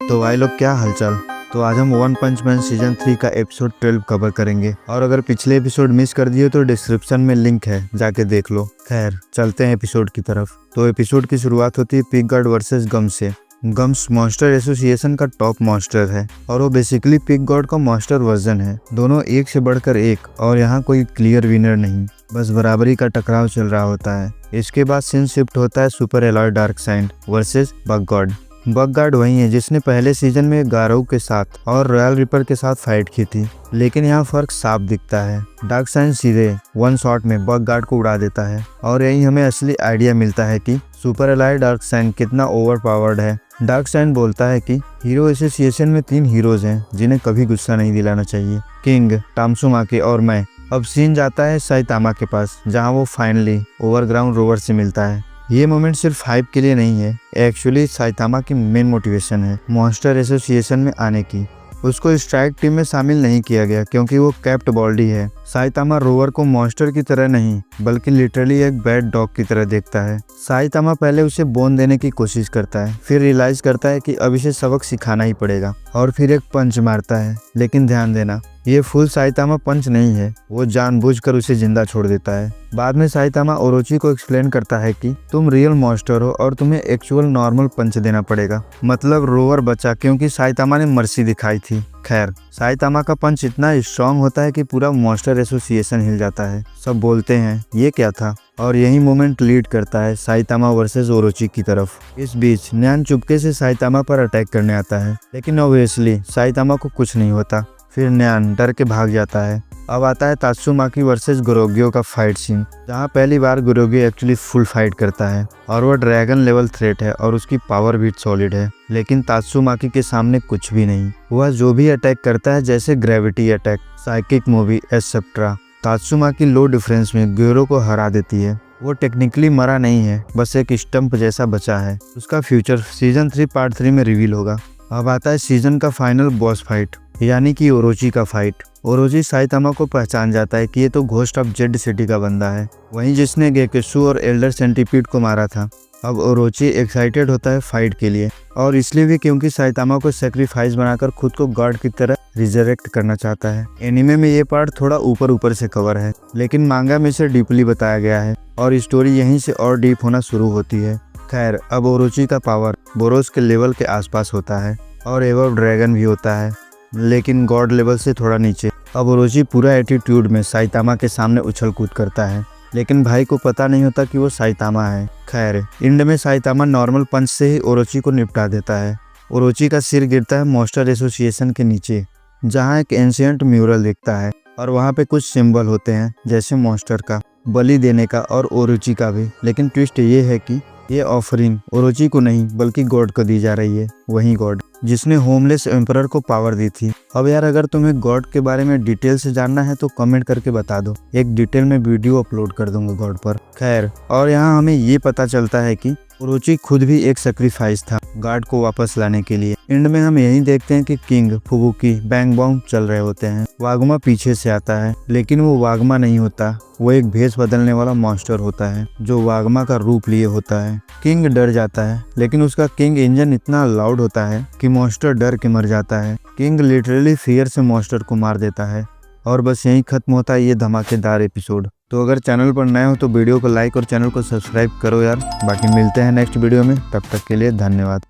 तो भाई लोग क्या हालचाल। तो आज हम वन पंच मैन सीजन 3 का एपिसोड 12 कवर करेंगे और अगर पिछले एपिसोड मिस कर दिए तो डिस्क्रिप्शन में लिंक है, जाके देख लो। खैर चलते हैं एपिसोड की तरफ। तो एपिसोड की शुरुआत होती है पिग गॉड वर्सेस गम्स से। गम्स मॉन्स्टर एसोसिएशन का टॉप मॉन्स्टर है और वो बेसिकली पिग गॉड का मॉन्स्टर वर्जन है। दोनों एक से बढ़कर एक और यहाँ कोई क्लियर विनर नहीं, बस बराबरी का टकराव चल रहा होता है। इसके बाद सीन शिफ्ट होता है super alloy dark side versus bug God. Bug God वही है जिसने पहले सीजन में गारो के साथ और रॉयल रिपर के साथ फाइट की थी, लेकिन यहाँ फर्क साफ दिखता है। डार्कसाइड सीधे वन शॉट में बग गॉड को उड़ा देता है और यही हमें असली आइडिया मिलता है कि सुपर एलॉय डार्कसाइड कितना ओवर पावर्ड है। डार्कसाइड बोलता है कि हीरो एसोसिएशन में 3 हीरोज हैं जिन्हें कभी गुस्सा नहीं दिलाना चाहिए, किंग, तामसुमाके और मैं। अब सीन जाता है साइतामा के पास, जहाँ वो फाइनली ओवरग्राउंड रोवर से मिलता है। ये मोमेंट सिर्फ हाइप के लिए नहीं है, एक्चुअली साइतामा की मेन मोटिवेशन है मॉन्स्टर एसोसिएशन में आने की। उसको स्ट्राइक टीम में शामिल नहीं किया गया क्योंकि वो कैप्ट बॉल्डी है। साइतामा रोवर को मॉन्स्टर की तरह नहीं बल्कि लिटरली एक बैड डॉग की तरह देखता है। साइतामा पहले उसे बोन देने की कोशिश करता है, फिर रियलाइज करता है कि अब इसे सबक सिखाना ही पड़ेगा और फिर एक पंच मारता है। लेकिन ध्यान देना, ये फुल साइतामा पंच नहीं है, वो जानबूझकर उसे जिंदा छोड़ देता है। बाद में साइतामा ओरोची को एक्सप्लेन करता है कि तुम रियल मॉन्स्टर हो और तुम्हें एक्चुअल नॉर्मल पंच देना पड़ेगा। मतलब रोवर बचा क्योंकि साइतामा ने मर्सी दिखाई थी। खैर साइतामा का पंच इतना स्ट्रांग होता है कि पूरा मॉन्स्टर एसोसिएशन हिल जाता है। सब बोलते हैं ये क्या था, और यही मोमेंट लीड करता है साइतामा वर्सेस ओरोची की तरफ। इस बीच न्यान चुपके से साइतामा पर अटैक करने आता है, लेकिन ऑब्वियसली साइतामा को कुछ नहीं होता। फिर न्यान डर के भाग जाता है। अब आता है तात्सुमाकी वर्सेस गोरोग्यो का फाइट सीन, जहाँ पहली बार गोरोग्यो एक्चुअली फुल फाइट करता है और वो ड्रैगन लेवल थ्रेट है और उसकी पावर भी सॉलिड है। लेकिन तात्सुमाकी के सामने कुछ भी नहीं। वह जो भी अटैक करता है, जैसे gravity attack, psychic movie etcetera, Tatsumaki लो डिफरेंस में गोरो को हरा देती है। वो टेक्निकली मरा नहीं है, बस एक स्टंप जैसा बचा है। उसका फ्यूचर सीजन 3 पार्ट 3 में रिवील होगा। अब आता है सीजन का फाइनल बॉस फाइट, यानी कि ओरोची का फाइट। ओरोची साइतामा को पहचान जाता है कि ये तो घोस्ट ऑफ जेड सिटी का बंदा है, वहीं जिसने गेकेसु और एल्डर सेंटीपीड को मारा था। अब ओरोची एक्साइटेड होता है फाइट के लिए, और इसलिए भी क्योंकि साइतामा को सेक्रीफाइस बनाकर खुद को गॉड की तरह रिजरेक्ट करना चाहता है। एनिमे में ये पार्ट थोड़ा ऊपर ऊपर से कवर है, लेकिन मांगा में इसे डीपली बताया गया है और स्टोरी यहीं से और डीप होना शुरू होती है। खैर अब ओरोची का पावर बोरोस के लेवल के आसपास होता है और एवं ड्रैगन भी होता है, लेकिन गॉड लेवल से थोड़ा नीचे। अब ओरोची पूरा एटीट्यूड में साइतामा के सामने उछल कूद करता है, लेकिन भाई को पता नहीं होता कि वो साइतामा है। खैर एंड में साइतामा नॉर्मल पंच से ही ओरोची को निपटा देता है। ओरोची का सिर गिरता है मॉन्स्टर एसोसिएशन के नीचे, जहाँ एक एंशिएंट म्यूरल दिखता है और वहाँ पे कुछ सिंबल होते हैं, जैसे मॉन्स्टर का, बलि देने का और ओरोची का भी। लेकिन ट्विस्ट ये है कि ये ऑफरिंग ओरोची को नहीं बल्कि गॉड को दी जा रही है, वही गॉड जिसने होमलेस एम्परर को पावर दी थी। अब यार अगर तुम्हें गॉड के बारे में डिटेल से जानना है तो कमेंट करके बता दो, एक डिटेल में वीडियो अपलोड कर दूंगा गॉड पर। खैर और यहाँ हमें ये पता चलता है कि ओरोची खुद भी एक सेक्रीफाइस था गॉड को वापस लाने के लिए। एंड में हम यही देखते हैं कि किंग, फुबुकी, बैंग बॉन्ग चल रहे होते हैं। वागमा पीछे से आता है, लेकिन वो वागमा नहीं होता, वो एक भेष बदलने वाला मॉन्स्टर होता है जो वागमा का रूप लिए होता है। किंग डर जाता है, लेकिन उसका किंग इंजन इतना लाउड होता है कि मॉन्स्टर डर के मर जाता है। किंग लिटरली फियर से मॉन्स्टर को मार देता है और बस यहीं खत्म होता है ये धमाकेदार एपिसोड। तो अगर चैनल पर नए हो तो वीडियो को लाइक और चैनल को सब्सक्राइब करो यार। बाकी मिलते हैं नेक्स्ट वीडियो में, तब तक के लिए धन्यवाद।